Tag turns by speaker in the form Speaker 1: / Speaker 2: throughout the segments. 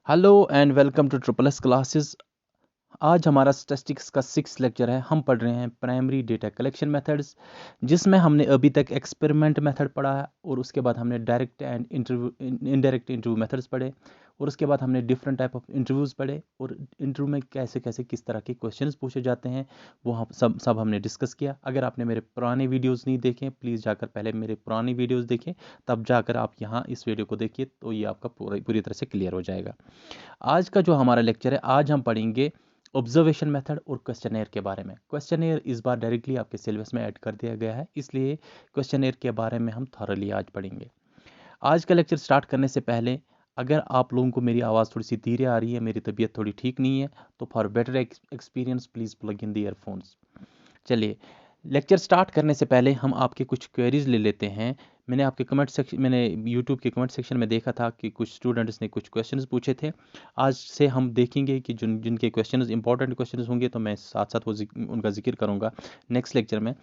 Speaker 1: Hello and welcome to triple S classes. आज हमारा statistics का 6 लेक्चर है। हम पढ़ रहे हैं प्राइमरी डेटा कलेक्शन मेथड्स, जिसमें हमने अभी तक एक्सपेरिमेंट मेथड पढ़ा है और उसके बाद हमने direct and indirect interview methods पढ़े और उसके बाद हमने डिफरेंट टाइप ऑफ इंटरव्यूज़ पढ़े और इंटरव्यू में कैसे कैसे किस तरह के क्वेश्चंस पूछे जाते हैं वो हम सब हमने डिस्कस किया। अगर आपने मेरे पुराने वीडियोज़ नहीं देखे, प्लीज़ जाकर पहले मेरे पुराने वीडियोज़ देखें, तब जाकर आप यहाँ इस वीडियो को देखिए तो ये आपका पूरी तरह से क्लियर हो जाएगा। आज का जो हमारा लेक्चर है, आज हम पढ़ेंगे ऑब्जर्वेशन मेथड और क्वेश्चनेयर के बारे में। क्वेश्चनेयर इस बार डायरेक्टली आपके सिलेबस में ऐड कर दिया गया है, इसलिए क्वेश्चनेयर के बारे में हम थॉरली आज पढ़ेंगे। आज का लेक्चर स्टार्ट करने से पहले, अगर आप लोगों को मेरी आवाज़ थोड़ी सी धीरे आ रही है, मेरी तबीयत थोड़ी ठीक नहीं है, तो for better experience please plug in the earphones. चलिए, लेक्चर स्टार्ट करने से पहले हम आपके कुछ क्वेरीज ले लेते हैं। मैंने यूट्यूब के कमेंट सेक्शन में देखा था कि कुछ स्टूडेंट्स ने कुछ क्वेश्चंस पूछे थे। आज से हम देखेंगे कि जिनके क्वेश्चंस इंपॉर्टेंट क्वेश्चंस होंगे तो मैं साथ साथ उनका जिक्र करूंगा नेक्स्ट लेक्चर में।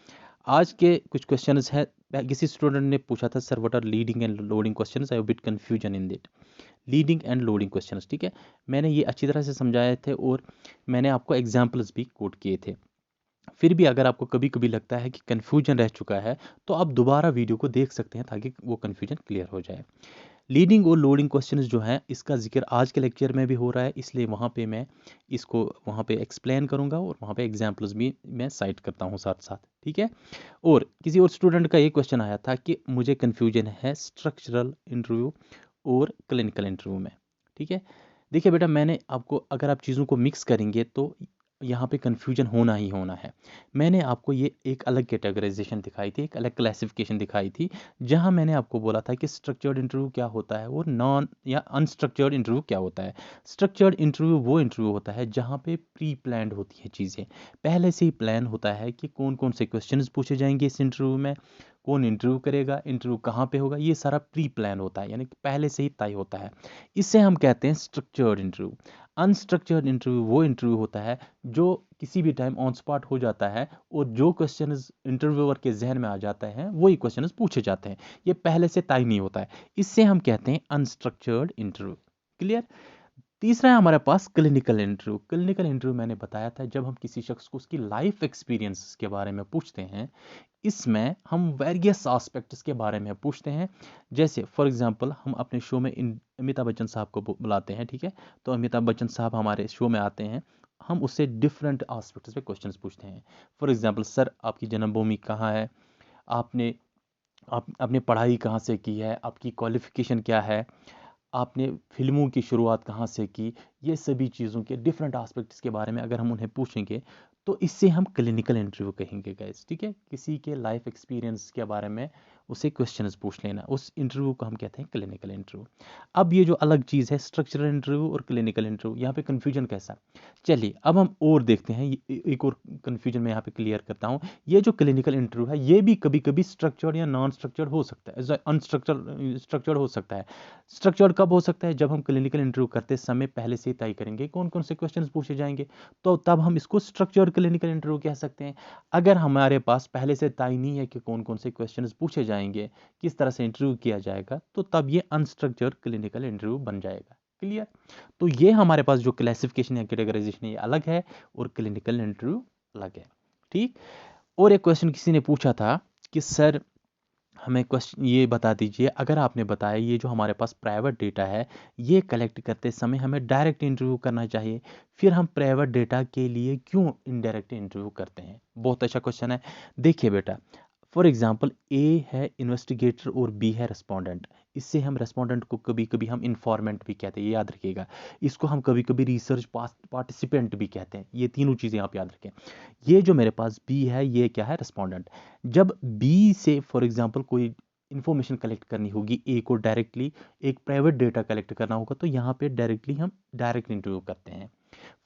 Speaker 1: आज के कुछ क्वेश्चंस हैं। किसी स्टूडेंट ने पूछा था, sir what are leading and loading questions, I have bit confusion in that. Leading and loading questions, ठीक है, मैंने ये अच्छी तरह से समझाए थे और मैंने आपको एग्जाम्पल्स भी कोट किए थे। फिर भी अगर आपको कभी कभी लगता है कि कन्फ्यूजन रह चुका है, तो आप दोबारा वीडियो को देख सकते हैं ताकि वो कन्फ्यूजन क्लियर हो जाए। लीडिंग और लोडिंग क्वेश्चंस जो हैं, इसका जिक्र आज के लेक्चर में भी हो रहा है, इसलिए वहाँ पे मैं इसको वहाँ पे एक्सप्लेन करूँगा और वहाँ पे एग्जांपल्स भी मैं साइट करता हूँ साथ साथ, ठीक है। और किसी और स्टूडेंट का ये क्वेश्चन आया था कि मुझे कन्फ्यूजन है स्ट्रक्चरल इंटरव्यू और क्लिनिकल इंटरव्यू में, ठीक है। देखिए बेटा, मैंने आपको, अगर आप चीज़ों को मिक्स करेंगे तो यहाँ पे कन्फ्यूजन होना ही होना है। मैंने आपको ये एक अलग कैटेगराइजेशन दिखाई थी, एक अलग क्लासिफिकेशन दिखाई थी, जहाँ मैंने आपको बोला था कि स्ट्रक्चर्ड इंटरव्यू क्या होता है और नॉन या अनस्ट्रक्चर्ड इंटरव्यू क्या होता है। स्ट्रक्चर्ड इंटरव्यू वो इंटरव्यू होता है जहाँ पे प्री प्लान्ड होती है चीज़ें, पहले से ही प्लान होता है कि कौन कौन से क्वेश्चंस पूछे जाएंगे इस इंटरव्यू में, कौन इंटरव्यू करेगा, इंटरव्यू कहाँ पे होगा, ये सारा प्री प्लान होता है, यानी कि पहले से ही तय होता है। इससे हम कहते हैं स्ट्रक्चर्ड इंटरव्यू। अनस्ट्रक्चर्ड इंटरव्यू वो इंटरव्यू होता है जो किसी भी टाइम ऑन स्पॉट हो जाता है और जो क्वेश्चन इंटरव्यूअर के जहन में आ जाते हैं वही क्वेश्चन पूछे जाते हैं, ये पहले से तय नहीं होता है। इससे हम कहते हैं अनस्ट्रक्चर्ड इंटरव्यू। क्लियर। तीसरा है हमारे पास क्लिनिकल इंटरव्यू। क्लिनिकल इंटरव्यू मैंने बताया था, जब हम किसी शख्स को उसकी लाइफ एक्सपीरियंस के बारे में पूछते हैं, इसमें हम वेरियस एस्पेक्ट्स के बारे में पूछते हैं। जैसे फॉर एग्जांपल, हम अपने शो में अमिताभ बच्चन साहब को बुलाते हैं, ठीक है। तो अमिताभ बच्चन साहब हमारे शो में आते हैं, हम उससे डिफरेंट एस्पेक्ट्स पे क्वेश्चंस पूछते हैं। फॉर एग्जांपल, सर आपकी जन्मभूमि कहाँ है, आपने आपने पढ़ाई कहाँ से की है, आपकी क्वालिफिकेशन क्या है, आपने फिल्मों की शुरुआत कहाँ से की, ये सभी चीज़ों के डिफरेंट एस्पेक्ट्स के बारे में अगर हम उन्हें पूछेंगे तो इससे हम क्लिनिकल इंटरव्यू कहेंगे गाइस, ठीक है। किसी के लाइफ एक्सपीरियंस के बारे में उसे क्वेश्चंस पूछ लेना, उस इंटरव्यू को हम कहते हैं क्लिनिकल इंटरव्यू। अब ये जो अलग चीज़ है स्ट्रक्चरल इंटरव्यू और क्लिनिकल इंटरव्यू, यहाँ पे कन्फ्यूजन कैसा। चलिए अब हम और देखते हैं, एक और कन्फ्यूजन मैं यहाँ पे क्लियर करता हूँ। ये जो क्लिनिकल इंटरव्यू है, ये भी कभी कभी स्ट्रक्चर्ड या नॉन स्ट्रक्चर्ड हो सकता है, स्ट्रक्चर्ड हो सकता है। स्ट्रक्चर्ड कब हो सकता है, जब हम क्लिनिकल इंटरव्यू करते समय पहले से ही तय करेंगे कौन कौन से क्वेश्चंस पूछे जाएंगे, तो तब हम इसको स्ट्रक्चर्ड क्लिनिकल इंटरव्यू कह सकते हैं। अगर हमारे पास पहले से तय नहीं है कि कौन कौन से क्वेश्चंस पूछे जाएंगे, किस तरह से इंटरव्यू किया जाएगा, तो तब ये अनस्ट्रक्चर्ड क्लिनिकल इंटरव्यू बन जाएगा। क्लियर। तो ये हमारे पास जो क्लासिफिकेशन या कैटेगराइजेशन ये अलग है और क्लिनिकल इंटरव्यू अलग है, ठीक। और एक क्वेश्चन किसी ने पूछा था कि सर हमें क्वेश्चन ये बता दीजिए, अगर आपने बताया ये जो हमारे पास प्राइवेट डेटा है, ये कलेक्ट करते समय हमें डायरेक्ट इंटरव्यू करना चाहिए, फिर हम प्राइवेट डेटा के लिए क्यों इनडायरेक्ट इंटरव्यू करते हैं। बहुत अच्छा क्वेश्चन है। देखिए बेटा, फॉर एग्जांपल, ए है इन्वेस्टिगेटर और बी है रेस्पोंडेंट। इससे हम रेस्पोंडेंट को कभी कभी हम इन्फॉर्मेंट भी कहते हैं, ये याद रखिएगा। इसको हम कभी कभी रिसर्च पार्टिसिपेंट भी कहते हैं, ये तीनों चीज़ें आप याद रखें। ये जो मेरे पास बी है, ये क्या है, रेस्पोंडेंट। जब बी से फॉर एग्जांपल कोई इन्फॉर्मेशन कलेक्ट करनी होगी ए को डायरेक्टली, एक प्राइवेट डेटा कलेक्ट करना होगा, तो यहाँ पे डायरेक्टली हम डायरेक्ट इंटरव्यू करते हैं।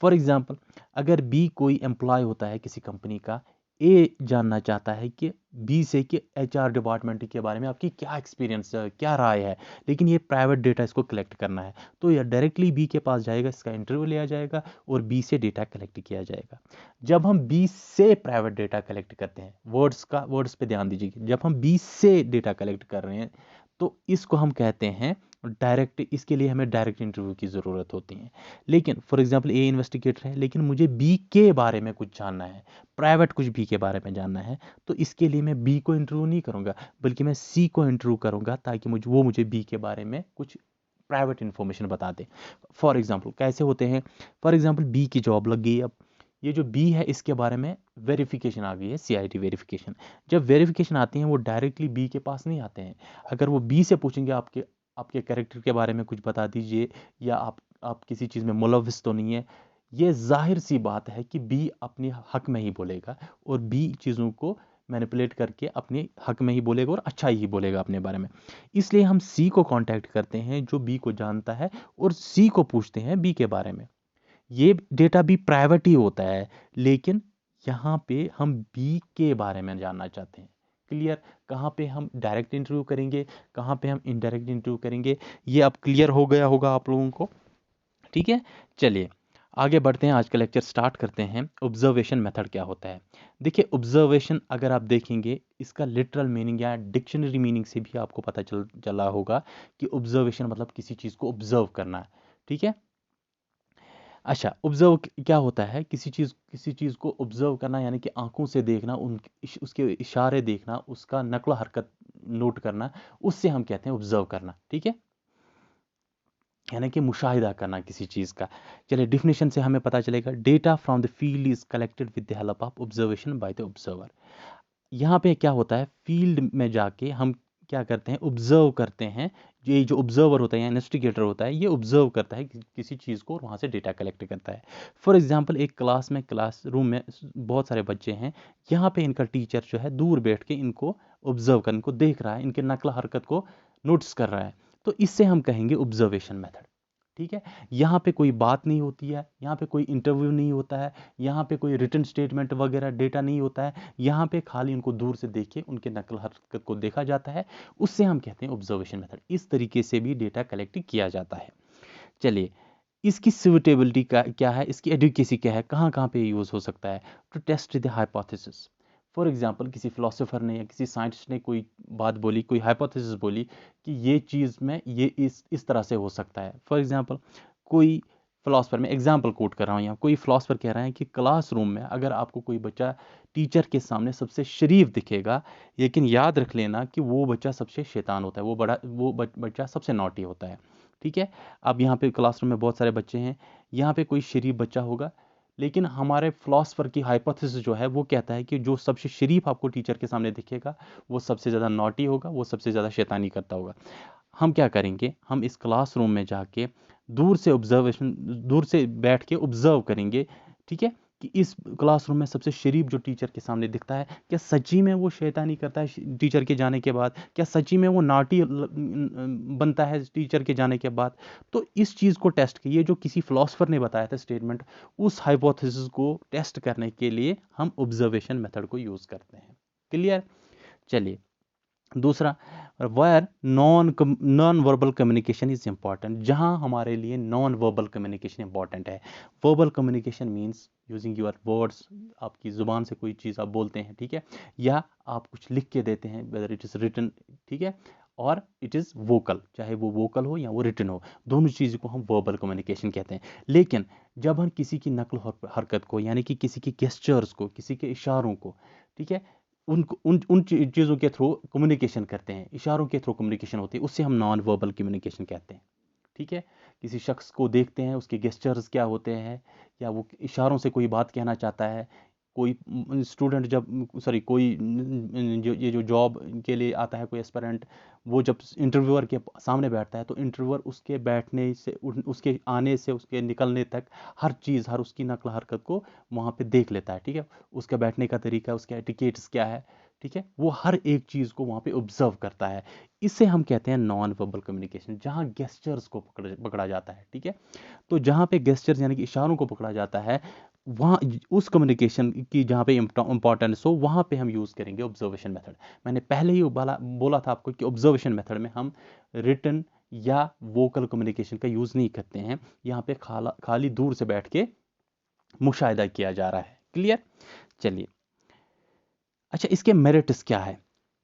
Speaker 1: फॉर एग्जांपल, अगर बी कोई एम्प्लॉय होता है किसी कंपनी का, ए जानना चाहता है कि बी से कि एचआर डिपार्टमेंट के बारे में आपकी क्या एक्सपीरियंस है, क्या राय है, लेकिन ये प्राइवेट डेटा इसको कलेक्ट करना है, तो यह डायरेक्टली बी के पास जाएगा, इसका इंटरव्यू लिया जाएगा और बी से डेटा कलेक्ट किया जाएगा। जब हम बी से प्राइवेट डेटा कलेक्ट करते हैं, वर्ड्स पे ध्यान दीजिए, जब हम बी से डेटा कलेक्ट कर रहे हैं तो इसको हम कहते हैं डायरेक्ट, इसके लिए हमें डायरेक्ट इंटरव्यू की ज़रूरत होती है। लेकिन फॉर एग्जांपल ए इन्वेस्टिगेटर है, लेकिन मुझे बी के बारे में कुछ जानना है, प्राइवेट कुछ बी के बारे में जानना है, तो इसके लिए मैं बी को इंटरव्यू नहीं करूँगा, बल्कि मैं सी को इंटरव्यू करूँगा, ताकि मुझे बी के बारे में कुछ प्राइवेट इन्फॉर्मेशन बता दें। फॉर एग्जाम्पल कैसे होते हैं, फॉर एग्जाम्पल बी की जॉब लग गई, अब ये जो बी है इसके बारे में वेरिफिकेशन आ गई है, CIT वेरिफिकेशन। जब वेरिफिकेशन आती हैं वो डायरेक्टली बी के पास नहीं आते हैं। अगर वो बी से पूछेंगे आपके आपके कैरेक्टर के बारे में कुछ बता दीजिए, या आप किसी चीज़ में मुलविस तो नहीं है, ये जाहिर सी बात है कि बी अपने हक में ही बोलेगा, और बी चीज़ों को मैनिपुलेट करके अपने हक में ही बोलेगा और अच्छा ही बोलेगा अपने बारे में। इसलिए हम सी को कांटेक्ट करते हैं जो बी को जानता है, और सी को पूछते हैं बी के बारे में। ये डेटा भी प्राइवेट ही होता है, लेकिन यहाँ पे हम बी के बारे में जानना चाहते हैं। क्लियर? कहाँ पे हम डायरेक्ट इंटरव्यू करेंगे, कहाँ पे हम इनडायरेक्ट इंटरव्यू करेंगे, ये अब क्लियर हो गया होगा आप लोगों को। ठीक है, चलिए आगे बढ़ते हैं, आज का लेक्चर स्टार्ट करते हैं। ऑब्जर्वेशन मेथड क्या होता है? देखिए, ऑब्जर्वेशन अगर आप देखेंगे, इसका लिटरल मीनिंग या डिक्शनरी मीनिंग से भी आपको पता चला होगा कि ऑब्जर्वेशन मतलब किसी चीज़ को ऑब्जर्व करना है। ठीक है, अच्छा, ऑब्जर्व क्या होता है? किसी चीज़ को ऑब्जर्व करना यानी कि आंखों से देखना, उसके इशारे देखना, उसका नक्ल हरकत नोट करना, उससे हम कहते हैं ऑब्जर्व करना। ठीक है, यानी कि मुशाहिदा करना किसी चीज़ का। चलिए, डिफिनेशन से हमें पता चलेगा, data from the field is collected with the help of observation by the observer. यहाँ पे क्या होता है, फील्ड में जाके हम क्या करते हैं, ऑब्जर्व करते हैं। ये जो ऑब्जर्वर होता है या इन्वेस्टिगेटर होता है, ये ऑब्जर्व करता है किसी चीज़ को, और वहाँ से डेटा कलेक्ट करता है। फॉर एग्जांपल, एक क्लास रूम में बहुत सारे बच्चे हैं, यहाँ पे इनका टीचर जो है दूर बैठ के इनको ऑब्जर्व कर, इनको देख रहा है, इनके नकल हरकत को नोटिस कर रहा है, तो इससे हम कहेंगे ऑब्जर्वेशन मेथड। ठीक है, यहाँ पे कोई बात नहीं होती है, यहाँ पे कोई इंटरव्यू नहीं होता है, यहाँ पे कोई रिटन स्टेटमेंट वगैरह डेटा नहीं होता है, यहाँ पे खाली उनको दूर से देख के उनके नकल हरकत को देखा जाता है, उससे हम कहते हैं ऑब्जर्वेशन मेथड। इस तरीके से भी डेटा कलेक्ट किया जाता है। चलिए, इसकी सुटेबिलिटी का क्या है, इसकी एडुकेसी क्या है, कहाँ कहाँ पे यूज़ हो सकता है? To test the hypothesis. For example, किसी फिलोसोफर ने या किसी साइंटिस्ट ने कोई बात बोली, कोई हाइपोथेसिस बोली कि ये चीज़ में ये इस तरह से हो सकता है। फॉर एग्जाम्पल, कोई फिलोसफर, मैं एग्जाम्पल कोट कर रहा हूँ यहाँ, कोई फिलोसफर कह रहे हैं कि क्लासरूम में अगर आपको कोई बच्चा टीचर के सामने सबसे शरीफ दिखेगा, लेकिन याद रख लेना कि वो बच्चा सबसे शैतान होता है, वो बच्चा सबसे नॉटी होता है। ठीक है, अब यहाँ पे क्लासरूम में बहुत सारे बच्चे हैं, यहाँ पे कोई शरीफ बच्चा होगा, लेकिन हमारे फिलोसफर की हाइपोथेसिस जो है वो कहता है कि जो सबसे शरीफ आपको टीचर के सामने दिखेगा, वो सबसे ज़्यादा नॉटी होगा, वो सबसे ज़्यादा शैतानी करता होगा। हम क्या करेंगे, हम इस क्लासरूम में जाके दूर से बैठ के ऑब्जर्व करेंगे। ठीक है, कि इस क्लासरूम में सबसे शरीफ जो टीचर के सामने दिखता है, क्या सच्ची में वो शैतानी करता है टीचर के जाने के बाद? क्या सच्ची में वो नाटी बनता है टीचर के जाने के बाद? तो इस चीज़ को टेस्ट किए, ये जो किसी फिलोसफर ने बताया था स्टेटमेंट, उस हाइपोथेसिस को टेस्ट करने के लिए हम ऑब्जर्वेशन मेथड को यूज़ करते हैं। क्लियर? चलिए, दूसरा, wire non verbal communication is important. जहाँ हमारे लिए नॉन वर्बल कम्युनिकेशन इंपॉर्टेंट है। Verbal communication means using your words, आपकी ज़ुबान से कोई चीज़ आप बोलते हैं, ठीक है, या आप कुछ लिख के देते हैं, वेदर इट इज़ रिटन, ठीक है, और इट इज़ वोकल, चाहे वो वोकल हो या वो रिटन हो, दोनों चीज़ों को हम वर्बल कम्युनिकेशन कहते हैं। लेकिन जब हम किसी की नकल हरकत को, यानी कि किसी की गेस्चर्स को, किसी के इशारों को, ठीक है, उन चीज़ों के थ्रू कम्युनिकेशन करते हैं, इशारों के थ्रू कम्युनिकेशन होती है, उससे हम नॉन वर्बल कम्युनिकेशन कहते हैं। ठीक है, किसी शख्स को देखते हैं, उसके गेस्चर्स क्या होते हैं, या वो इशारों से कोई बात कहना चाहता है, कोई स्टूडेंट जब सॉरी कोई जो ये जो जॉब के लिए आता है, कोई एस्पिरेंट, वो जब इंटरव्यूअर के सामने बैठता है, तो इंटरव्यूअर उसके बैठने से, उसके आने से, उसके निकलने तक हर चीज़, हर उसकी नकल हरकत को वहाँ पे देख लेता है। ठीक है, उसका बैठने का तरीका, उसके एटिकेट्स क्या है, ठीक है, वो हर एक चीज़ को वहाँ पे ऑब्जर्व करता है। इसे हम कहते हैं नॉन वर्बल कम्युनिकेशन, जहाँ गेस्चर्स को पकड़ा जाता है। ठीक है, तो जहाँ पे गेस्चर्स यानी कि इशारों को पकड़ा जाता है, वहाँ उस कम्युनिकेशन की जहाँ पे इंपॉर्टेंस हो, वहाँ पे हम यूज़ करेंगे ऑब्जर्वेशन मेथड। मैंने पहले ही बोला था आपको कि ऑब्जर्वेशन मेथड में हम रिटन या वोकल कम्युनिकेशन का यूज़ नहीं करते हैं। यहाँ पे खाली दूर से बैठ के मुशाहिदा किया जा रहा है। क्लियर? चलिए, अच्छा, इसके मेरिट्स क्या है?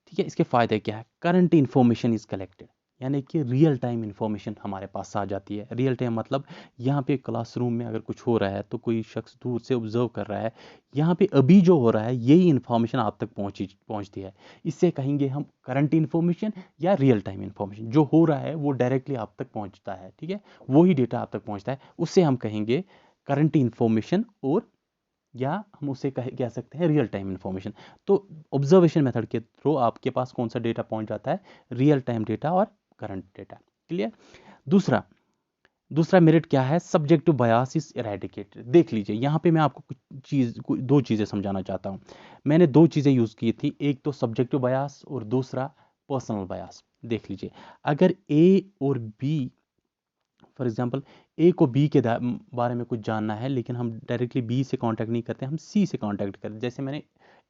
Speaker 1: ठीक है, इसके फ़ायदे क्या है? Current information is collected. यानी कि रियल टाइम इन्फॉर्मेशन हमारे पास आ जाती है। रियल टाइम मतलब यहाँ पे क्लासरूम में अगर कुछ हो रहा है तो कोई शख्स दूर से ऑब्जर्व कर रहा है, यहाँ पे अभी जो हो रहा है यही इन्फॉर्मेशन आप तक पहुँचती है। इससे कहेंगे हम करंट इन्फॉर्मेशन या रियल टाइम इन्फॉर्मेशन। जो हो रहा है वो डायरेक्टली आप तक पहुँचता है, ठीक है, वही डेटा आप तक पहुँचता है, उससे हम कहेंगे करंट इन्फॉर्मेशन, और या हम उसे कह सकते हैं रियल टाइम इन्फॉर्मेशन। तो ऑब्जर्वेशन मेथड के थ्रू आपके पास कौन सा डेटा पहुंच जाता है, रियल टाइम डेटा और करंट डेटा। क्लियर। दूसरा दूसरा मेरिट क्या है, सब्जेक्टिव बायस इज इरेडिकेटेड। देख लीजिए यहाँ पे मैं आपको दो चीज़ें समझाना चाहता हूँ। मैंने दो चीज़ें यूज़ की थी, एक तो सब्जेक्टिव बायस और दूसरा पर्सनल बायस। देख लीजिए, अगर ए और बी, फॉर एग्जांपल ए को बी के बारे में कुछ जानना है, लेकिन हम डायरेक्टली बी से कांटेक्ट नहीं करते, हम सी से कांटेक्ट करते, जैसे मैंने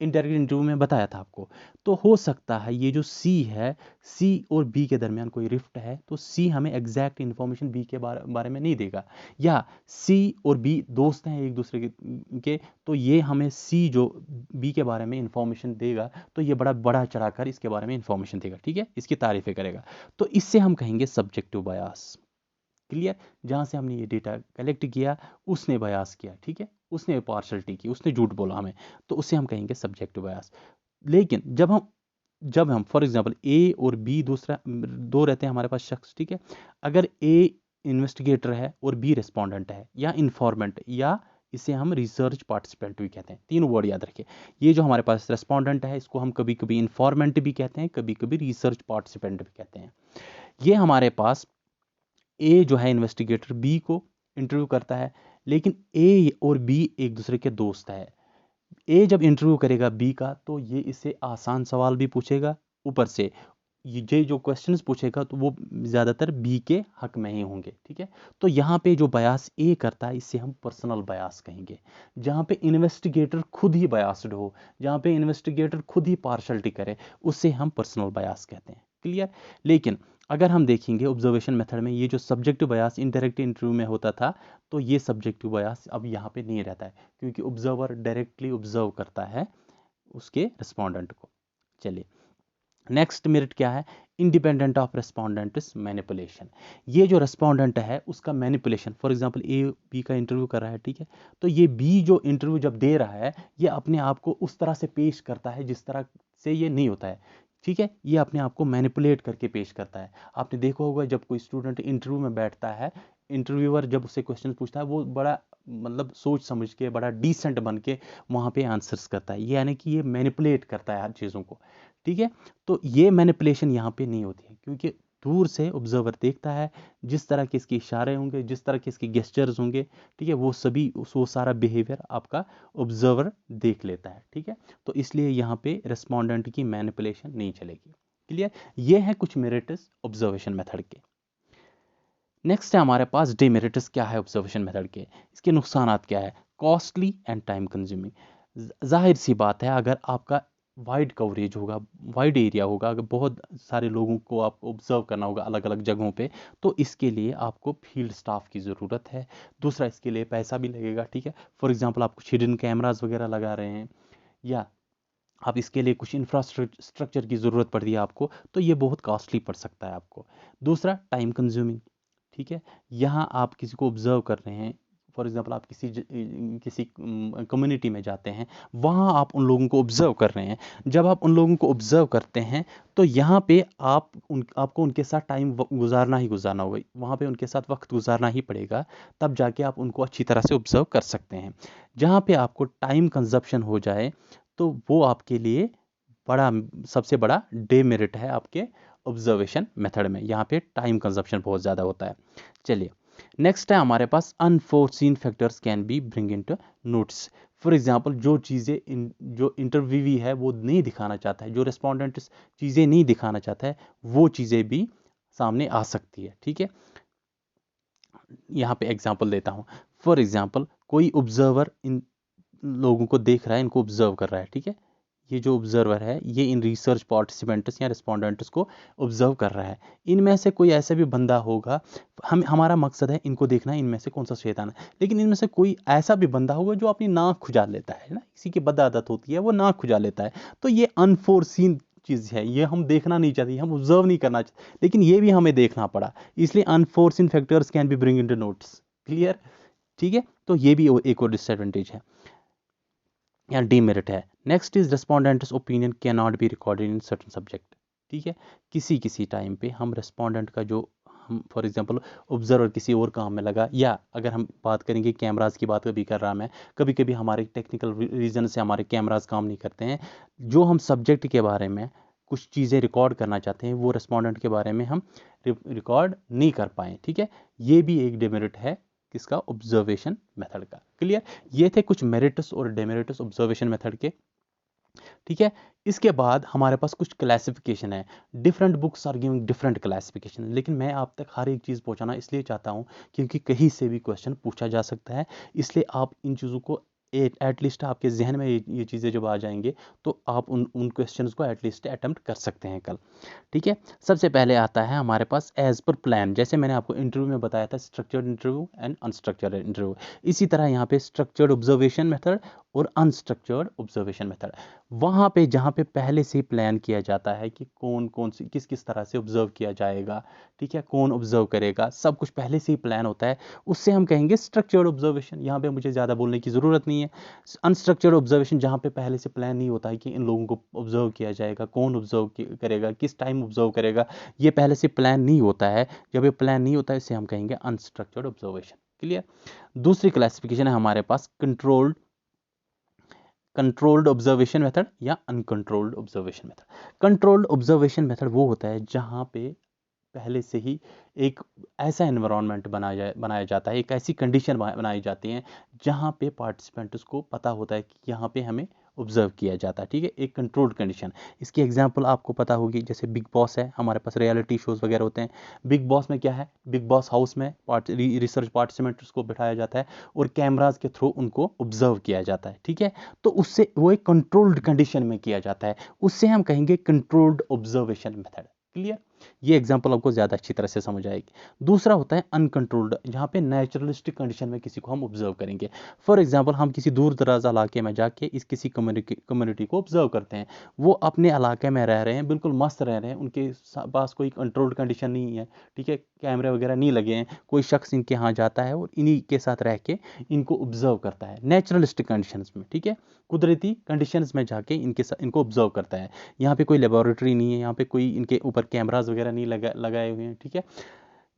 Speaker 1: इनडायरेक्ट इंटरव्यू में बताया था आपको। तो हो सकता है ये जो सी है, सी और बी के दरमियान कोई रिफ्ट है, तो सी हमें एग्जैक्ट इन्फॉर्मेशन बी के बारे में नहीं देगा। या सी और बी दोस्त हैं एक दूसरे के, तो ये हमें सी जो बी के बारे में इंफॉर्मेशन देगा, तो ये बड़ा बड़ा चढ़ाकर इसके बारे में इंफॉर्मेशन देगा, ठीक है, इसकी तारीफें करेगा। तो इससे हम कहेंगे सब्जेक्टिव बायस। क्लियर। जहां से हमने ये डेटा कलेक्ट किया, उसने बयास किया, ठीक है, उसने पार्शलिटी की, उसने झूठ बोला हमें, तो उसे हम कहेंगे सब्जेक्टिव बयास। लेकिन जब हम फॉर एग्जांपल ए और बी दूसरा दो रहते हैं हमारे पास शख्स, ठीक है, अगर ए इन्वेस्टिगेटर है और बी रिस्पोंडेंट है या इंफॉर्मेंट, या इसे हम रिसर्च पार्टिसिपेंट भी कहते हैं, तीनों वर्ड याद रखिए। ये जो हमारे पास रेस्पोंडेंट है, इसको हम कभी कभी इंफॉर्मेंट भी कहते हैं, कभी कभी रिसर्च पार्टिसिपेंट भी कहते हैं। ये हमारे पास ए जो है इन्वेस्टिगेटर बी को इंटरव्यू करता है, लेकिन ए और बी एक दूसरे के दोस्त है। ए जब इंटरव्यू करेगा बी का, तो ये इससे आसान सवाल भी पूछेगा, ऊपर से ये जो क्वेश्चंस पूछेगा तो वो ज़्यादातर बी के हक में ही होंगे, ठीक है। तो यहाँ पे जो बयास ए करता है, इससे हम पर्सनल बयास कहेंगे। जहाँ पे इन्वेस्टिगेटर खुद ही बयास्ड हो, जहाँ पे इन्वेस्टिगेटर खुद ही पार्शलिटी करे, उससे हम पर्सनल बयास कहते हैं। क्लियर। लेकिन अगर हम देखेंगे ऑब्जर्वेशन मेथड में, ये जो सब्जेक्टिव बयास इनडायरेक्ट इंटरव्यू में होता था, तो ये सब्जेक्टिव बयास अब यहाँ पे नहीं रहता है, क्योंकि ऑब्जर्वर डायरेक्टली ऑब्जर्व करता है उसके रिस्पोंडेंट को। चलिए, नेक्स्ट मेरिट क्या है, इंडिपेंडेंट ऑफ रेस्पोंडेंट्स मैनिपुलेशन। ये जो रेस्पोंडेंट है उसका manipulation, for example A B का इंटरव्यू कर रहा है, ठीक है, तो ये बी जो इंटरव्यू जब दे रहा है, ये अपने आप को उस तरह से पेश करता है जिस तरह से ये नहीं होता है, ठीक है, ये अपने आप को मैनिपुलेट करके पेश करता है। आपने देखा होगा जब कोई स्टूडेंट इंटरव्यू में बैठता है, इंटरव्यूअर जब उससे क्वेश्चन पूछता है, वो बड़ा मतलब सोच समझ के, बड़ा डिसेंट बन के वहाँ पे आंसर्स करता है, ये यानी कि ये मैनिपुलेट करता है हर चीज़ों को, ठीक है। तो ये मैनिपुलेशन यहाँ पे नहीं होती है, क्योंकि दूर से ऑब्जर्वर देखता है, जिस तरह के इसके इशारे होंगे, जिस तरह के इसके गेस्चर्स होंगे, ठीक है, वो सारा बिहेवियर आपका ऑब्जर्वर देख लेता है, ठीक है। तो इसलिए यहाँ पे रेस्पोंडेंट की मैनिपुलेशन नहीं चलेगी। क्लियर। ये है कुछ मेरिट्स ऑब्जर्वेशन मेथड के। नेक्स्ट है हमारे पास डिमेरिट्स क्या है ऑब्जर्वेशन मेथड के, इसके नुकसानात क्या है, कॉस्टली एंड टाइम कंज्यूमिंग। जाहिर सी बात है, अगर आपका वाइड कवरेज होगा, वाइड एरिया होगा, अगर बहुत सारे लोगों को आपको ऑब्जर्व करना होगा अलग अलग जगहों पे, तो इसके लिए आपको फील्ड स्टाफ की ज़रूरत है। दूसरा, इसके लिए पैसा भी लगेगा, ठीक है। फॉर एग्जांपल आप कुछ हिडन कैमरास वगैरह लगा रहे हैं, या आप इसके लिए कुछ इंफ्रास्ट्रक्चर की ज़रूरत पड़ रही है आपको, तो ये बहुत कॉस्टली पड़ सकता है आपको। दूसरा, टाइम कंज्यूमिंग, ठीक है। यहाँ आप किसी को ऑब्जर्व कर रहे हैं, फॉर एग्जांपल आप किसी कम्युनिटी में जाते हैं, वहाँ आप उन लोगों को ऑब्जर्व कर रहे हैं। जब आप उन लोगों को ऑब्जर्व करते हैं, तो यहाँ पे आपको उनके साथ टाइम गुजारना ही गुजारना होगा, वहाँ पे उनके साथ वक्त गुजारना ही पड़ेगा, तब जाके आप उनको अच्छी तरह से ऑब्जर्व कर सकते हैं। जहाँ पे आपको टाइम कंजप्शन हो जाए, तो वो आपके लिए बड़ा सबसे बड़ा डेमेरिट है आपके ऑब्जर्वेशन मेथड में, यहाँ पे टाइम कंजप्शन बहुत ज़्यादा होता है। चलिए, नेक्स्ट है हमारे पास unforeseen factors can be bring into notes. For example, जो चीज़ें जो इंटरव्यूवी है वो नहीं दिखाना चाहता है, जो रिस्पोंडेंट चीज़ें नहीं दिखाना चाहता है, वो चीज़ें भी सामने आ सकती है, ठीक है। यहाँ पे एग्जांपल देता हूँ। फॉर एग्जांपल, कोई ऑब्जर्वर इन लोगों को देख रहा है, इनको ऑब्जर्व कर रहा है, ठीक है, ये जो ऑब्जर्वर है ये इन रिसर्च पार्टिसिपेंट्स या रिस्पोंडेंट्स को ऑब्जर्व कर रहा है। इनमें से कोई ऐसा भी बंदा होगा, हमारा मकसद है इनको देखना है इनमें से कौन सा शैतान है, लेकिन इनमें से कोई ऐसा भी बंदा होगा जो अपनी नाक खुजा लेता है ना, किसी की बद आदत होती है वो नाक खुजा लेता है, तो ये अनफोर्सीन चीज़ है, ये हम देखना नहीं चाहते, हम ऑब्जर्व नहीं करना चाहते, लेकिन ये भी हमें देखना पड़ा, इसलिए unforeseen factors can be bring into notes. Clear? ठीक है, तो ये भी एक और डिसएडवांटेज है या डीमेरिट है। Next is respondents opinion can not be recorded in certain subject. ठीक है, किसी टाइम पे हम रेस्पोंडेंट का जो, हम फॉर एग्जांपल ऑब्जर्वर किसी और काम में लगा, या अगर हम बात करेंगे कैमराज की बात कभी कर रहा मैं, कभी कभी हमारे टेक्निकल रीजन से हमारे कैमराज काम नहीं करते हैं, जो हम सब्जेक्ट के बारे में कुछ चीज़ें रिकॉर्ड करना चाहते हैं वो रेस्पोंडेंट के बारे में हम रिकॉर्ड नहीं कर पाए। ठीक है, ये भी एक डिमेरिट है किसका, ऑब्जर्वेशन मेथड का। क्लियर? ये थे कुछ मेरिट्स और डेमेरिट्स ऑब्जर्वेशन मेथड के। ठीक है, इसके बाद हमारे पास कुछ क्लासिफिकेशन है। Different books are giving different classification, लेकिन मैं आप तक हर एक चीज़ पहुंचाना इसलिए चाहता हूं क्योंकि कहीं से भी क्वेश्चन पूछा जा सकता है, इसलिए आप इन चीज़ों को एटलीस्ट आपके जहन में ये चीज़ें जब आ जाएंगे तो आप उन क्वेश्चंस को एटलीस्ट अटेम्प्ट कर सकते हैं कल। ठीक है, सबसे पहले आता है हमारे पास एज पर प्लान। जैसे मैंने आपको इंटरव्यू में बताया था structured interview and unstructured interview, इसी तरह यहाँ पे स्ट्रक्चर्ड ऑब्जर्वेशन मेथड और अनस्ट्रक्चर्ड ऑब्जर्वेशन मेथड। वहाँ पे जहाँ पे पहले से प्लान किया जाता है कि कौन कौन सी किस किस तरह से ऑब्जर्व किया जाएगा, ठीक है, कौन ऑब्जर्व करेगा, सब कुछ पहले से ही प्लान होता है, उससे हम कहेंगे स्ट्रक्चर्ड ऑब्जर्वेशन। यहाँ पे मुझे ज़्यादा बोलने की ज़रूरत नहीं है। अनस्ट्रक्चर्ड ऑब्जर्वेशन जहाँ पे पहले से प्लान नहीं होता है कि इन लोगों को ऑब्जर्व किया जाएगा, कौन ऑब्जर्व करेगा, किस टाइम ऑब्जर्व करेगा, ये पहले से प्लान नहीं होता है। जब ये प्लान नहीं होता है इसे हम कहेंगे अनस्ट्रक्चर्ड ऑब्जर्वेशन। क्लियर? दूसरी क्लासिफिकेशन है हमारे पास कंट्रोल्ड ऑब्जर्वेशन मेथड या uncontrolled observation method. Controlled observation method वो होता है जहाँ पे पहले से ही एक ऐसा एनवायरनमेंट बनाया जाता है, एक ऐसी कंडीशन बनाई जाती है जहाँ पे पार्टिसिपेंट्स को पता होता है कि यहाँ पे हमें ऑब्जर्व किया जाता है। ठीक है, एक कंट्रोल्ड कंडीशन। इसकी एग्जांपल आपको पता होगी, जैसे बिग बॉस है, हमारे पास रियलिटी शोज वगैरह होते हैं। बिग बॉस में क्या है, बिग बॉस हाउस में रिसर्च पार्टिसिपेंट्स को बिठाया जाता है और कैमराज के थ्रू उनको ऑब्जर्व किया जाता है। ठीक है, तो उससे वो एक कंट्रोल्ड कंडीशन में किया जाता है, उससे हम कहेंगे कंट्रोल्ड ऑब्जर्वेशन मेथड। क्लियर? ये एग्जांपल आपको ज़्यादा अच्छी तरह से समझ आएगी। दूसरा होता है अनकंट्रोल्ड, जहाँ पे नेचुरलिस्टिक कंडीशन में किसी को हम ऑब्जर्व करेंगे। फॉर एग्जांपल हम किसी दूर दराज इलाके में जाके किसी कम्युनिटी को ऑब्जर्व करते हैं, वो अपने इलाके में रह रहे हैं, बिल्कुल मस्त रह रहे हैं, उनके पास कोई कंट्रोल्ड कंडीशन नहीं है। ठीक है, कैमरे वगैरह नहीं लगे हैं, कोई शख्स इनके यहाँ जाता है और इन्हीं के साथ रह के इनको ऑब्जर्व करता है नेचुरलिस्टिक कंडीशंस में। ठीक है, कुदरती कंडीशंस में जाके इनको ऑब्जर्व करता है। यहाँ पे कोई लेबोरेटरी नहीं है, यहाँ पे कोई इनके ऊपर कैमराज वगैरह नहीं लगाए हुए हैं। ठीक है,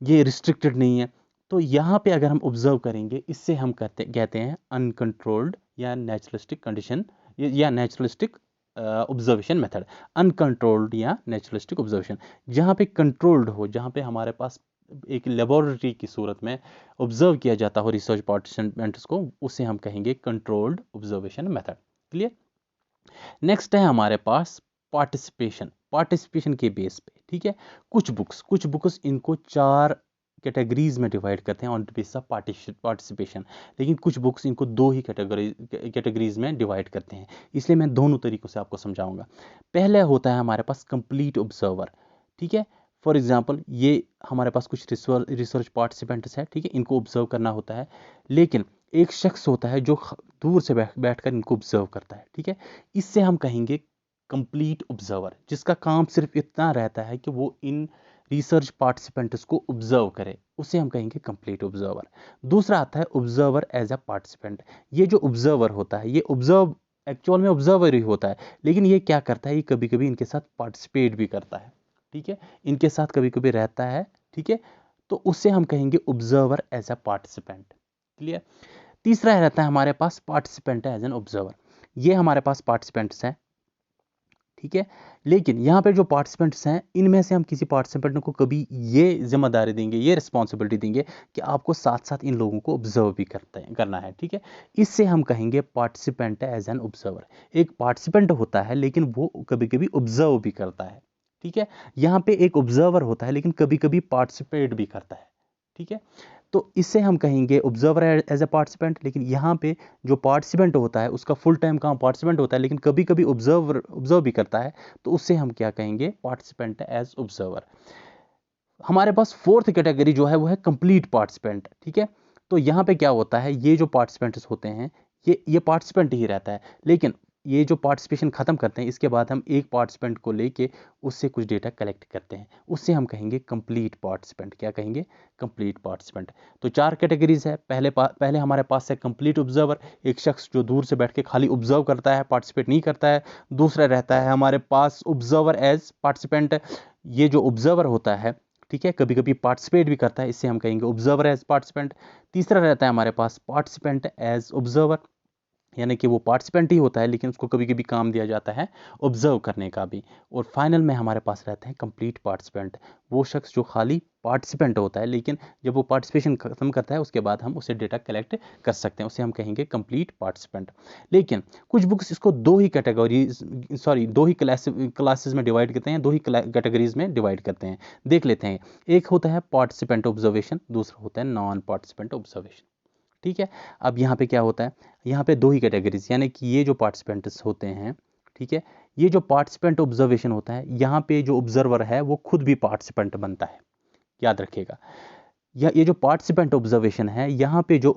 Speaker 1: ये रिस्ट्रिक्टेड नहीं है, तो यहाँ पे अगर हम ऑब्जर्व करेंगे इससे हम कहते हैं अनकंट्रोल्ड या नेचुरलिस्टिक कंडीशन या नेचुरलिस्टिक ऑब्जर्वेशन मेथड। अनकंट्रोल्ड या नेचुरलिस्टिक ऑब्जर्वेशन, जहाँ पे कंट्रोल्ड हो, जहाँ पे हमारे पास एक लेबोरेटरी की सूरत में ऑब्जर्व किया जाता हो रिसर्च पार्टिसिपेंट्स को, उसे हम कहेंगे controlled observation method. Clear? Next है हमारे पास पार्टिसिपेशन के बेस पे। ठीक है, कुछ बुक्स इनको 4 कैटेगरीज में डिवाइड करते हैं on the basis of participation, लेकिन कुछ बुक्स इनको 2 ही कैटेगरीज में डिवाइड करते हैं, इसलिए मैं दोनों तरीकों से आपको समझाऊंगा। पहले होता है हमारे पास कंप्लीट ऑब्जर्वर। ठीक है, फॉर एग्जाम्पल ये हमारे पास कुछ रिसर्च पार्टिसिपेंट्स हैं, ठीक है, इनको ऑब्जर्व करना होता है, लेकिन एक शख्स होता है जो दूर से बैठकर इनको ऑब्जर्व करता है। ठीक है, इससे हम कहेंगे कंप्लीट ऑब्जर्वर, जिसका काम सिर्फ इतना रहता है कि वो इन रिसर्च पार्टिसिपेंट्स को ऑब्जर्व करे, उसे हम कहेंगे कंप्लीट ऑब्जर्वर। दूसरा आता है ऑब्जर्वर एज अ पार्टिसिपेंट। ये जो ऑब्जर्वर होता है, ये एक्चुअल में ऑब्जर्वर ही होता है, लेकिन ये क्या करता है, ये कभी कभी इनके साथ पार्टिसिपेट भी करता है। ठीक है, इनके साथ कभी कभी रहता है। ठीक है, तो उससे हम कहेंगे observer as a participant. Clear? तीसरा रहता है हमारे पास पार्टिसिपेंट एज एन ऑब्जर्वर। ये हमारे पास पार्टिसिपेंट्स हैं, ठीक है, लेकिन यहाँ पे जो पार्टिसिपेंट्स हैं इनमें से हम किसी पार्टिसिपेंट को कभी ये जिम्मेदारी देंगे, ये रिस्पॉन्सिबिलिटी देंगे कि आपको साथ साथ इन लोगों को ऑब्जर्व भी करना है। ठीक है, इससे हम कहेंगे पार्टिसिपेंट एज एन ऑब्जर्वर। एक पार्टिसिपेंट होता है लेकिन वो कभी कभी ऑब्जर्व भी करता है। ठीक है, यहाँ पे एक ऑब्जर्वर होता है लेकिन कभी कभी पार्टिसिपेट भी करता है। ठीक है, तो इससे हम कहेंगे ऑब्जर्वर एज ए पार्टिसिपेंट, लेकिन यहाँ पे जो पार्टिसिपेंट होता है उसका फुल टाइम काम पार्टिसिपेंट होता है, लेकिन कभी कभी ऑब्जर्व भी करता है, तो उससे हम क्या कहेंगे, पार्टिसिपेंट एज ऑब्जर्वर। हमारे पास फोर्थ कैटेगरी जो है वो है कंप्लीट पार्टिसिपेंट। ठीक है, तो यहाँ पे क्या होता है, ये जो पार्टिसिपेंट्स होते हैं ये पार्टिसिपेंट ही रहता है, लेकिन ये जो पार्टिसिपेशन ख़त्म करते हैं, इसके बाद हम एक पार्टिसिपेंट को लेके उससे कुछ डेटा कलेक्ट करते हैं, उससे हम कहेंगे कंप्लीट पार्टिसिपेंट। क्या कहेंगे? Complete participant. तो 4 कैटेगरीज है। पहले हमारे पास है कंप्लीट ऑब्जर्वर, एक शख्स जो दूर से बैठ के खाली ऑब्जर्व करता है, पार्टिसिपेट नहीं करता है। दूसरा रहता है हमारे पास ऑब्जर्वर एज पार्टिसिपेंट, ये जो ऑब्जर्वर होता है, ठीक है, कभी कभी पार्टिसिपेट भी करता है, इससे हम कहेंगे ऑब्जर्वर एज पार्टिसिपेंट। तीसरा रहता है हमारे पास पार्टिसिपेंट एज ऑब्जर्वर, यानी कि वो पार्टिसिपेंट ही होता है लेकिन उसको कभी कभी काम दिया जाता है ऑब्जर्व करने का भी। और फाइनल में हमारे पास रहते हैं कंप्लीट पार्टिसिपेंट, वो शख्स जो खाली पार्टिसिपेंट होता है लेकिन जब वो पार्टिसिपेशन खत्म करता है उसके बाद हम उसे डेटा कलेक्ट कर सकते हैं, उसे हम कहेंगे कंप्लीट पार्टिसिपेंट। लेकिन कुछ बुक्स इसको दो ही क्लासेस में डिवाइड करते हैं, दो ही कैटेगरीज में डिवाइड करते हैं। देख लेते हैं। एक होता है पार्टिसिपेंट ऑब्जर्वेशन, दूसरा होता है नॉन पार्टिसिपेंट ऑब्जर्वेशन। ठीक है, अब यहाँ पे क्या होता है, यहाँ पे दो ही कैटेगरीज, यानी कि ये जो पार्टिसिपेंट्स होते हैं, ठीक है, ये जो पार्टिसिपेंट ऑब्जर्वेशन होता है, यहाँ पे जो ऑब्जर्वर है वो खुद भी पार्टिसिपेंट बनता है, याद रखिएगा। ये जो पार्टिसिपेंट ऑब्जर्वेशन है, यहाँ पे जो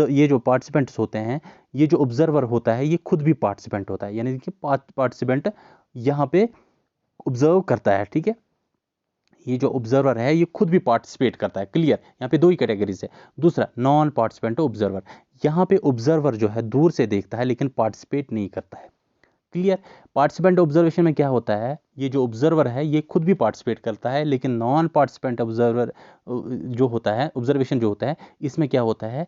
Speaker 1: ये जो पार्टिसिपेंट्स होते हैं, ये जो ऑब्जर्वर होता है ये खुद भी पार्टिसिपेंट होता है, यानी कि पार्टिसिपेंट यहाँ पे ऑब्जर्व करता है, ठीक है। ये जो ऑब्जर्वर है ये खुद भी पार्टिसिपेट करता है, क्लियर। यहाँ पे दो ही कैटेगरीज है। दूसरा नॉन पार्टिसिपेंट ऑब्जर्वर, यहाँ पे ऑब्जर्वर जो है दूर से देखता है लेकिन पार्टिसिपेट नहीं करता है, क्लियर। पार्टिसिपेंट ऑब्जर्वेशन में क्या होता है, ये जो ऑब्जर्वर है ये खुद भी पार्टिसिपेट करता है लेकिन नॉन पार्टिसिपेंट ऑब्जर्वर जो होता है, ऑब्जर्वेशन जो होता है, इसमें क्या होता है,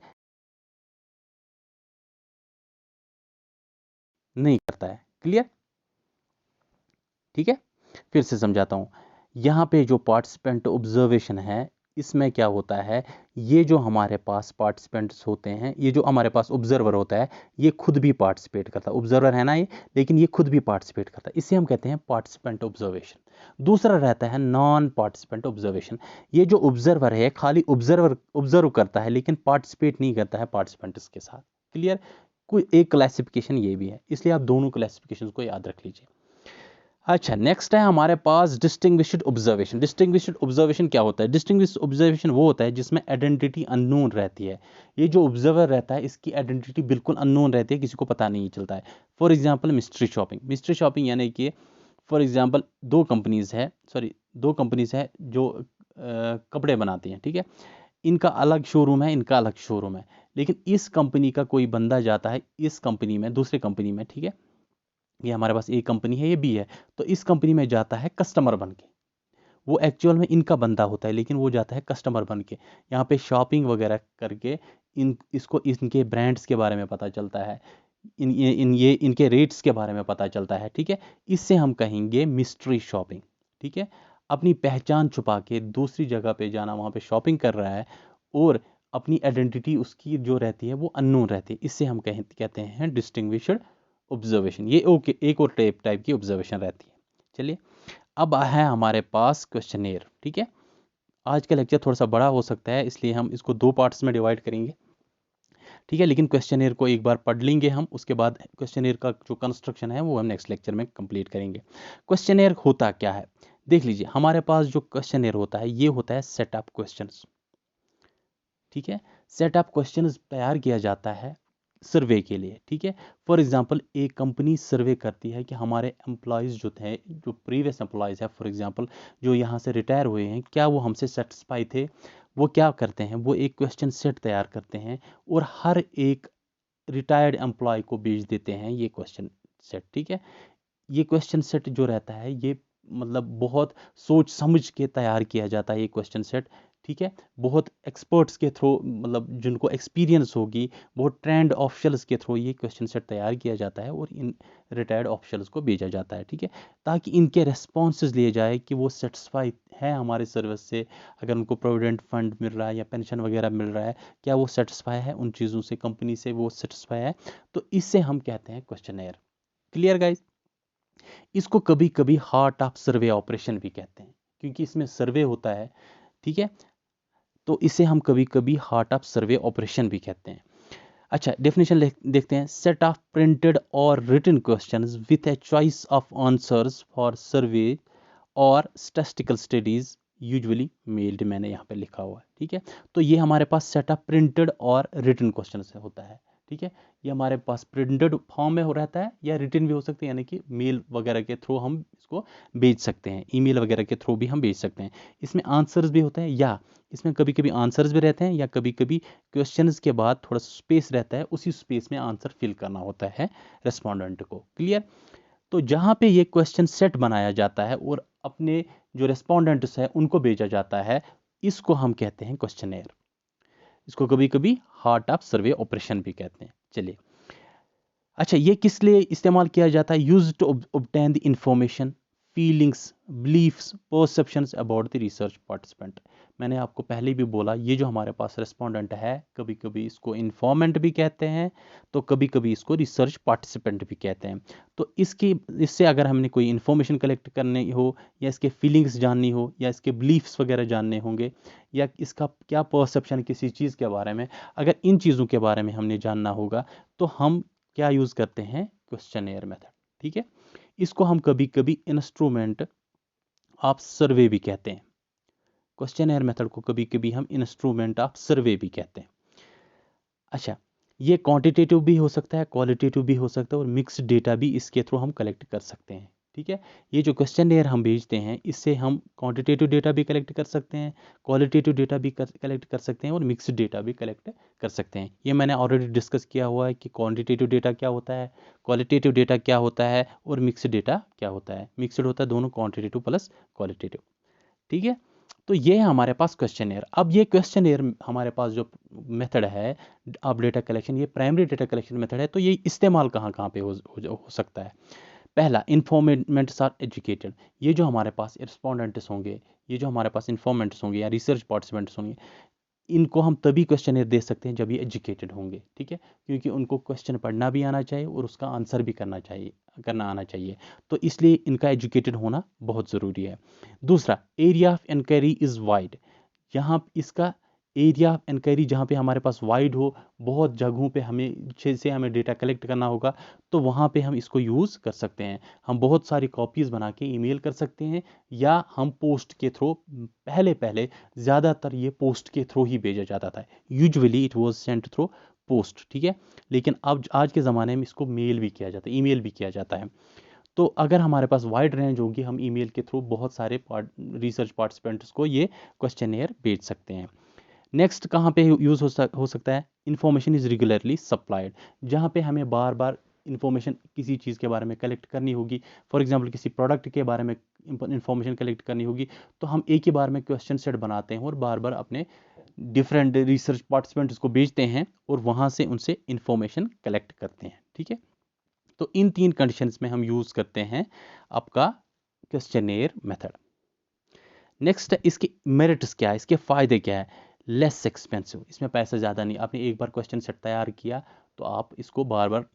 Speaker 1: नहीं करता है, क्लियर। ठीक है, फिर से समझाता हूँ। यहाँ पे जो पार्टिसिपेंट ऑब्जर्वेशन है, इसमें क्या होता है, ये जो हमारे पास पार्टिसिपेंट्स होते हैं, ये जो हमारे पास ऑब्जर्वर होता है, ये खुद भी पार्टिसिपेट करता है, ऑब्जर्वर है ना ये, लेकिन ये खुद भी पार्टिसिपेट करता है, इसे हम कहते हैं पार्टिसिपेंट ऑब्जर्वेशन। दूसरा रहता है नॉन पार्टिसिपेंट ऑब्जर्वेशन, ये जो ऑब्जर्वर है खाली ऑब्जर्व करता है लेकिन पार्टिसिपेट नहीं करता है पार्टिसिपेंट्स के साथ, क्लियर। कोई एक क्लासिफिकेशन ये भी है, इसलिए आप दोनों क्लासिफिकेशन को याद रख लीजिए। अच्छा, नेक्स्ट है हमारे पास डिस्टिंग्विश्ड ऑब्जर्वेशन। डिस्टिंग्विश्ड ऑब्जर्वेशन क्या होता है? डिस्टिंग्विश्ड ऑब्जर्वेशन वो होता है जिसमें आइडेंटिटी अननोन रहती है। ये जो ऑब्जर्वर रहता है इसकी आइडेंटिटी बिल्कुल अननोन रहती है, किसी को पता नहीं चलता है। For example mystery shopping. Mystery shopping यानी कि फॉर एग्जांपल दो कंपनीज है जो कपड़े बनाती हैं, ठीक है। इनका अलग शोरूम है, इनका अलग शोरूम है, लेकिन इस कंपनी का कोई बंदा जाता है इस कंपनी में, दूसरी कंपनी में, ठीक है। ये हमारे पास ए कंपनी है, ये बी है, तो इस कंपनी में जाता है कस्टमर बन के। वो एक्चुअल में इनका बंदा होता है लेकिन वो जाता है कस्टमर बन के, यहाँ पे शॉपिंग वगैरह करके इसको इनके ब्रांड्स के बारे में पता चलता है, ये इनके रेट्स के बारे में पता चलता है, ठीक है। इससे हम कहेंगे मिस्ट्री शॉपिंग, ठीक है। अपनी पहचान छुपा के दूसरी जगह पे जाना, वहाँ पे शॉपिंग कर रहा है और अपनी आइडेंटिटी उसकी जो रहती है वो अननोन रहती है, इससे हम कहते हैं डिस्टिंग्विश्ड ऑब्जर्वेशन। ये ओके, एक और टाइप की ऑब्जर्वेशन रहती है। चलिए, अब है हमारे पास क्वेश्चनेयर, ठीक है। आज का लेक्चर थोड़ा सा बड़ा हो सकता है इसलिए हम इसको दो पार्ट्स में डिवाइड करेंगे, ठीक है। लेकिन क्वेश्चनेयर को एक बार पढ़ लेंगे हम, उसके बाद क्वेश्चनेयर का जो कंस्ट्रक्शन है वो हम नेक्स्ट लेक्चर में कंप्लीट करेंगे। क्वेश्चनेयर होता क्या है, देख लीजिए। हमारे पास जो क्वेश्चनेयर होता है ये होता है सेट ऑफ क्वेश्चंस, ठीक है। सेट ऑफ क्वेश्चंस तैयार किया जाता है सर्वे के लिए, ठीक है। फॉर एग्जांपल एक कंपनी सर्वे करती है कि हमारे एम्प्लॉयज़ जो थे, जो प्रीवियस एम्प्लॉयज़ है, फॉर एग्जांपल जो यहाँ से रिटायर हुए हैं, क्या वो हमसे सेटिस्फाई थे। वो क्या करते हैं, वो एक क्वेश्चन सेट तैयार करते हैं और हर एक रिटायर्ड एम्प्लॉय को भेज देते हैं ये क्वेश्चन सेट, ठीक है। ये क्वेश्चन सेट जो रहता है ये मतलब बहुत सोच समझ के तैयार किया जाता है ये क्वेश्चन सेट, ठीक है। बहुत एक्सपर्ट्स के थ्रू, मतलब जिनको एक्सपीरियंस होगी, बहुत ट्रेंड ऑफिशियल्स के थ्रू ये क्वेश्चन सेट तैयार किया जाता है और इन रिटायर्ड ऑफिशियल्स को भेजा जाता है, ठीक है। ताकि इनके रेस्पॉन्सेज लिए जाए कि वो सेटिस्फाई है हमारे सर्विस से, अगर उनको प्रोविडेंट फंड मिल रहा है या पेंशन वगैरह मिल रहा है, क्या वो सेटिस्फाई है उन चीज़ों से, कंपनी से वो सेटिस्फाई है। तो इससे हम कहते हैं क्वेश्चनेयर, क्लियर गाइज। इसको कभी कभी हार्ट ऑफ सर्वे ऑपरेशन भी कहते हैं क्योंकि इसमें सर्वे होता है, ठीक है। तो इसे हम कभी कभी हार्ट ऑफ सर्वे ऑपरेशन भी कहते हैं। अच्छा, डेफिनेशन देखते हैं। सेट ऑफ प्रिंटेड और written questions with a choice of answers for survey और स्टैटिस्टिकल स्टडीज यूजुअली मेल्ड, मैंने यहाँ पे लिखा हुआ है, ठीक है। तो ये हमारे पास सेट ऑफ प्रिंटेड और रिटन क्वेश्चन होता है, ठीक है। ये हमारे पास प्रिंटेड फॉर्म में हो रहता है या रिटन भी हो सकते हैं, यानी कि मेल वगैरह के थ्रू हम इसको भेज सकते हैं, ईमेल वगैरह के थ्रू भी हम भेज सकते हैं। इसमें आंसर्स भी होते हैं, या इसमें कभी कभी आंसर्स भी रहते हैं, या कभी कभी क्वेश्चंस के बाद थोड़ा स्पेस रहता है, उसी स्पेस में आंसर फिल करना होता है रेस्पोंडेंट को। क्लियर। तो जहाँ पे ये क्वेश्चन सेट बनाया जाता है और अपने जो रेस्पोंडेंट्स है उनको भेजा जाता है, इसको हम कहते हैं क्वेश्चनेयर। इसको कभी कभी हार्ट ऑफ सर्वे ऑपरेशन भी कहते हैं। चलिए, अच्छा, ये किस लिए इस्तेमाल किया जाता है? Use to obtain the information, feelings, beliefs, perceptions about the research participant. मैंने आपको पहले भी बोला, ये जो हमारे पास रेस्पोंडेंट है, कभी कभी इसको इन्फॉर्मेंट भी कहते हैं, तो कभी कभी इसको रिसर्च पार्टिसिपेंट भी कहते हैं। तो इससे अगर हमने कोई इन्फॉर्मेशन कलेक्ट करनी हो, या इसके फीलिंग्स जाननी हो, या इसके बिलीफ्स वगैरह जानने होंगे, या इसका क्या परसेप्शन किसी चीज़ के बारे में, अगर इन चीज़ों के बारे में हमने जानना होगा, तो हम क्या यूज़ करते हैं? Questionnaire method. ठीक है। इसको हम कभी कभी इंस्ट्रूमेंट ऑफ सर्वे भी कहते हैं। क्वेश्चनेयर मेथड को कभी कभी हम इंस्ट्रूमेंट ऑफ सर्वे भी कहते हैं। अच्छा, ये क्वांटिटेटिव भी हो सकता है, क्वालिटेटिव भी हो सकता है, और मिक्स्ड डेटा भी इसके थ्रू हम कलेक्ट कर सकते हैं। ठीक है। ये जो क्वेश्चनेयर हम भेजते हैं, इससे हम क्वांटिटेटिव डेटा भी कलेक्ट कर सकते हैं, क्वालिटेटिव डेटा भी कलेक्ट कर सकते हैं, और मिक्स्ड डेटा भी कलेक्ट कर सकते हैं। ये मैंने ऑलरेडी डिस्कस किया हुआ है कि क्वांटिटेटिव डेटा क्या होता है, क्वालिटेटिव डेटा क्या होता है, और मिक्स्ड डेटा क्या होता है। मिक्स्ड होता है दोनों, क्वांटिटेटिव प्लस क्वालिटेटिव। ठीक है। तो ये है हमारे पास क्वेश्चनेयर। अब ये क्वेश्चनेयर हमारे पास जो मेथड है अब डेटा कलेक्शन, ये प्राइमरी डेटा कलेक्शन मेथड है। तो ये इस्तेमाल कहाँ कहाँ पे हो सकता है? पहला, इन्फॉर्मेंट्स आर एजुकेटेड। ये जो हमारे पास रिस्पोंडेंट्स होंगे, ये जो हमारे पास इन्फॉर्मेंट्स होंगे या रिसर्च पार्टिसिपेंट्स होंगे, इनको हम तभी क्वेश्चनेयर दे सकते हैं जब ये एजुकेटेड होंगे। ठीक है। क्योंकि उनको क्वेश्चन पढ़ना भी आना चाहिए और उसका आंसर भी करना आना चाहिए। तो इसलिए इनका एजुकेटेड होना बहुत ज़रूरी है। दूसरा, area of inquiry is wide. यहाँ इसका एरिया ऑफ इंक्वायरी जहाँ पे हमारे पास वाइड हो, बहुत जगहों पे हमें अच्छे से हमें डेटा कलेक्ट करना होगा, तो वहाँ पे हम इसको यूज़ कर सकते हैं। हम बहुत सारी कॉपीज़ बना के ईमेल कर सकते हैं, या हम पोस्ट के थ्रू, पहले पहले ज़्यादातर ये पोस्ट के थ्रू ही भेजा जाता था। Usually it was sent through post. ठीक है। लेकिन अब आज के ज़माने में इसको मेल भी किया जाता है, ईमेल भी किया जाता है। तो अगर हमारे पास वाइड रेंज होगी, हम ईमेल के थ्रू बहुत सारे रिसर्च पार्टिसिपेंट्स को ये क्वेश्चनेयर भेज सकते हैं। नेक्स्ट कहाँ पे यूज़ हो सकता है? Information is regularly supplied. जहाँ पे हमें बार बार इन्फॉर्मेशन किसी चीज़ के बारे में कलेक्ट करनी होगी, फॉर एग्जांपल किसी प्रोडक्ट के बारे में इन्फॉर्मेशन कलेक्ट करनी होगी, तो हम एक ही बार में क्वेश्चन सेट बनाते हैं और बार बार अपने डिफरेंट रिसर्च पार्टिसिपेंट्स को भेजते हैं, और वहाँ से उनसे इन्फॉर्मेशन कलेक्ट करते हैं। ठीक है। तो इन तीन कंडीशंस में हम यूज़ करते हैं आपका क्वेश्चनेयर मेथड। नेक्स्ट, इसके मेरिट्स क्या है, इसके फ़ायदे क्या है? लेस एक्सपेंसिव, इसमें पैसा ज़्यादा नहीं। आपने एक बार क्वेश्चन सेट तैयार किया, तो आप इसको बार बार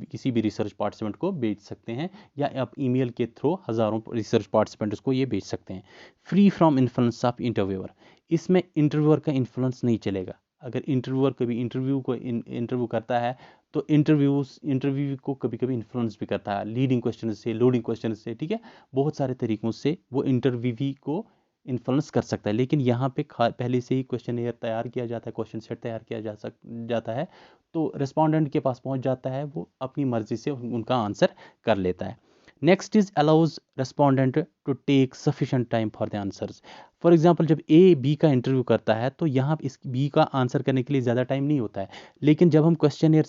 Speaker 1: किसी भी रिसर्च पार्टिसिपेंट को भेज सकते हैं, या आप ईमेल के थ्रू हज़ारों रिसर्च पार्टिसिपेंट्स को ये भेज सकते हैं। Free from influence of interviewer, इसमें इंटरव्यूअर का इन्फ्लुएंस नहीं चलेगा। अगर इंटरव्यूअर कभी इंटरव्यू करता है, तो इंटरव्यू को कभी कभी इन्फ्लुएंस भी करता है, लीडिंग क्वेश्चन से, लोडिंग क्वेश्चन से। ठीक है। बहुत सारे तरीक़ों से वो इंटरव्यूवी को इन्फ्लुएंस कर सकता है। लेकिन यहाँ पे पहले से ही क्वेश्चनेयर तैयार किया जाता है, क्वेश्चन सेट तैयार किया जाता है, तो रिस्पोंडेंट के पास पहुँच जाता है, वो अपनी मर्जी से उनका आंसर कर लेता है। Next is allows respondent to take sufficient time for the answers. For example, जब ए बी का इंटरव्यू करता है, तो यहाँ इस बी का आंसर करने के लिए ज़्यादा टाइम नहीं होता है। लेकिन जब हम क्वेश्चन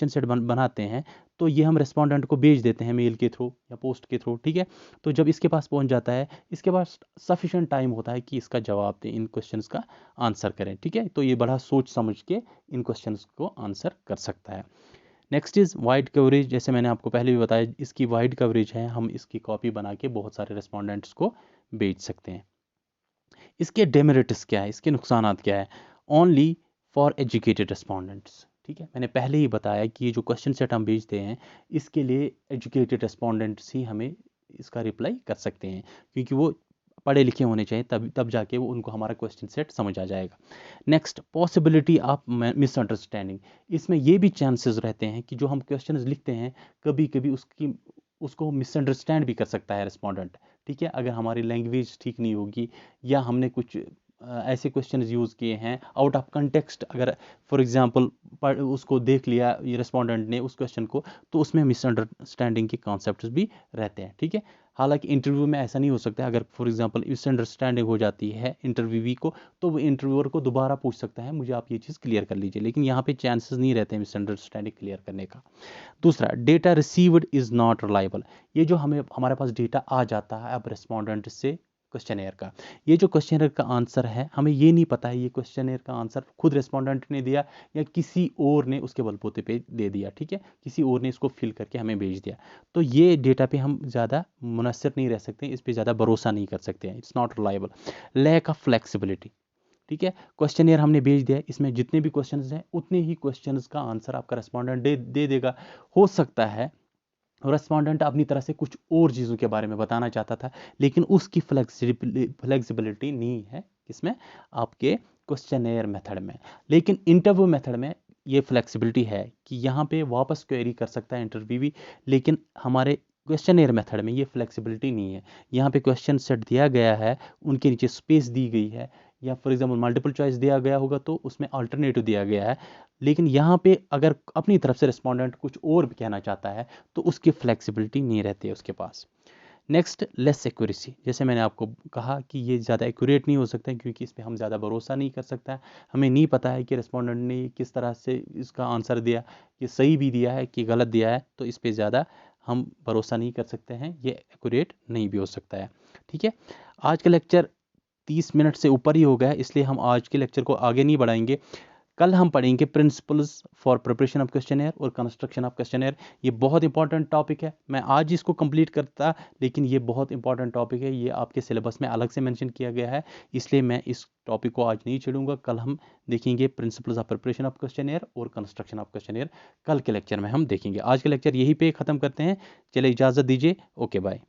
Speaker 1: सेट बनाते हैं, तो ये हम रेस्पोंडेंट को भेज देते हैं मेल के थ्रू या पोस्ट के थ्रू। ठीक है। तो जब इसके पास पहुँच जाता है, इसके पास सफिशेंट टाइम होता है कि इसका जवाब दें, इन क्वेश्चंस का आंसर करें। ठीक है। तो ये बड़ा सोच समझ के इन क्वेश्चंस को आंसर कर सकता है। Next is wide coverage. जैसे मैंने आपको पहले भी बताया, इसकी वाइड कवरेज है, हम इसकी कॉपी बना के बहुत सारे रेस्पोंडेंट्स को भेज सकते हैं। इसके डेमेरिट्स क्या है, इसके नुकसानात क्या है? Only for educated respondents. ठीक है। मैंने पहले ही बताया कि ये जो क्वेश्चन सेट हम भेजते हैं, इसके लिए एजुकेटेड रेस्पोंडेंट्स ही हमें इसका रिप्लाई कर सकते हैं, क्योंकि वो पढ़े लिखे होने चाहिए, तब जाके वो उनको हमारा क्वेश्चन सेट समझ आ जाएगा। Next, possibility of misunderstanding. इसमें ये भी चांसेस रहते हैं कि जो हम क्वेश्चन लिखते हैं, कभी कभी उसको मिसअंडरस्टैंड भी कर सकता है रिस्पोंडेंट। ठीक है। अगर हमारी लैंग्वेज ठीक नहीं होगी, या हमने कुछ ऐसे क्वेश्चन यूज़ किए हैं आउट ऑफ कंटेक्स्ट, अगर फॉर एग्जांपल उसको देख लिया ये रिस्पोंडेंट ने उस क्वेश्चन को, तो उसमें मिसअंडरस्टैंडिंग के कॉन्सेप्ट्स भी रहते हैं, ठीक है। हालांकि इंटरव्यू में ऐसा नहीं हो सकता है, अगर फॉर एग्जांपल मिसअंडरस्टैंडिंग हो जाती है इंटरव्यूवी को, तो वो इंटरव्यूअर को दोबारा पूछ सकता है मुझे आप ये चीज़ क्लियर कर लीजिए, लेकिन यहाँ पे चांसेस नहीं रहते हैं मिसअंडरस्टैंडिंग क्लियर करने का। दूसरा, data received is not reliable. ये जो हमारे पास डेटा आ जाता है अब रिस्पोंडेंट से क्वेश्चनेयर का, ये जो क्वेश्चनेयर का आंसर है हमें ये नहीं पता है ये क्वेश्चनेयर का आंसर खुद रिस्पोंडेंट ने दिया या किसी और ने उसके बलबूते पे दे दिया, ठीक है, किसी और ने इसको फिल करके हमें भेज दिया। तो ये डेटा पे हम ज़्यादा मुनसर नहीं रह सकते, इस पर ज़्यादा भरोसा नहीं कर सकते हैं, it's not reliable. Lack of flexibility, ठीक है, क्वेश्चनेयर हमने भेज दिया, इसमें जितने भी क्वेश्चंस हैं उतने ही क्वेश्चंस का आंसर आपका रेस्पोंडेंट दे देगा। हो सकता है रेस्पोंडेंट अपनी तरह से कुछ और चीज़ों के बारे में बताना चाहता था, लेकिन उसकी फ्लेक्सिबिलिटी नहीं है किसमें, आपके क्वेश्चनेयर मेथड में। लेकिन इंटरव्यू मेथड में ये फ्लेक्सिबिलिटी है कि यहाँ पे वापस क्वेरी कर सकता है इंटरव्यूवी, लेकिन हमारे क्वेश्चनेयर मेथड में ये फ्लेक्सिबिलिटी नहीं है। यहाँ पे क्वेश्चन सेट दिया गया है, उनके नीचे स्पेस दी गई है, या फॉर एग्जाम्पल मल्टीपल चॉइस दिया गया होगा तो उसमें अल्टरनेटिव दिया गया है, लेकिन यहाँ पे अगर अपनी तरफ से रिस्पोंडेंट कुछ और भी कहना चाहता है तो उसकी फ्लेक्सिबिलिटी नहीं रहती है उसके पास। नेक्स्ट, लेस एक्यूरेसी, जैसे मैंने आपको कहा कि ये ज़्यादा एक्यूरेट नहीं हो सकता है क्योंकि इस पर हम ज़्यादा भरोसा नहीं कर सकता है, हमें नहीं पता है कि रिस्पोंडेंट ने किस तरह से इसका आंसर दिया, कि सही भी दिया है कि गलत दिया है, तो इस पर ज़्यादा हम भरोसा नहीं कर सकते हैं, ये एक्यूरेट नहीं भी हो सकता है, ठीक है। आज का लेक्चर 30 मिनट से ऊपर ही हो गया है, इसलिए हम आज के लेक्चर को आगे नहीं बढ़ाएंगे। कल हम पढ़ेंगे principles for preparation of questionnaire और कंस्ट्रक्शन ऑफ क्वेश्चनेयर। ये बहुत इंपॉर्टेंट टॉपिक है, मैं आज इसको कंप्लीट करता, लेकिन ये बहुत इंपॉर्टेंट टॉपिक है, ये आपके सिलेबस में अलग से मेंशन किया गया है, इसलिए मैं इस टॉपिक को आज नहीं छेड़ूंगा। कल हम देखेंगे principles of preparation of questionnaire और कंस्ट्रक्शन ऑफ क्वेश्चनेयर, कल के लेक्चर में हम देखेंगे। आज के लेक्चर यहीं पे ख़त्म करते हैं, चले इजाज़त दीजिए, ओके बाय।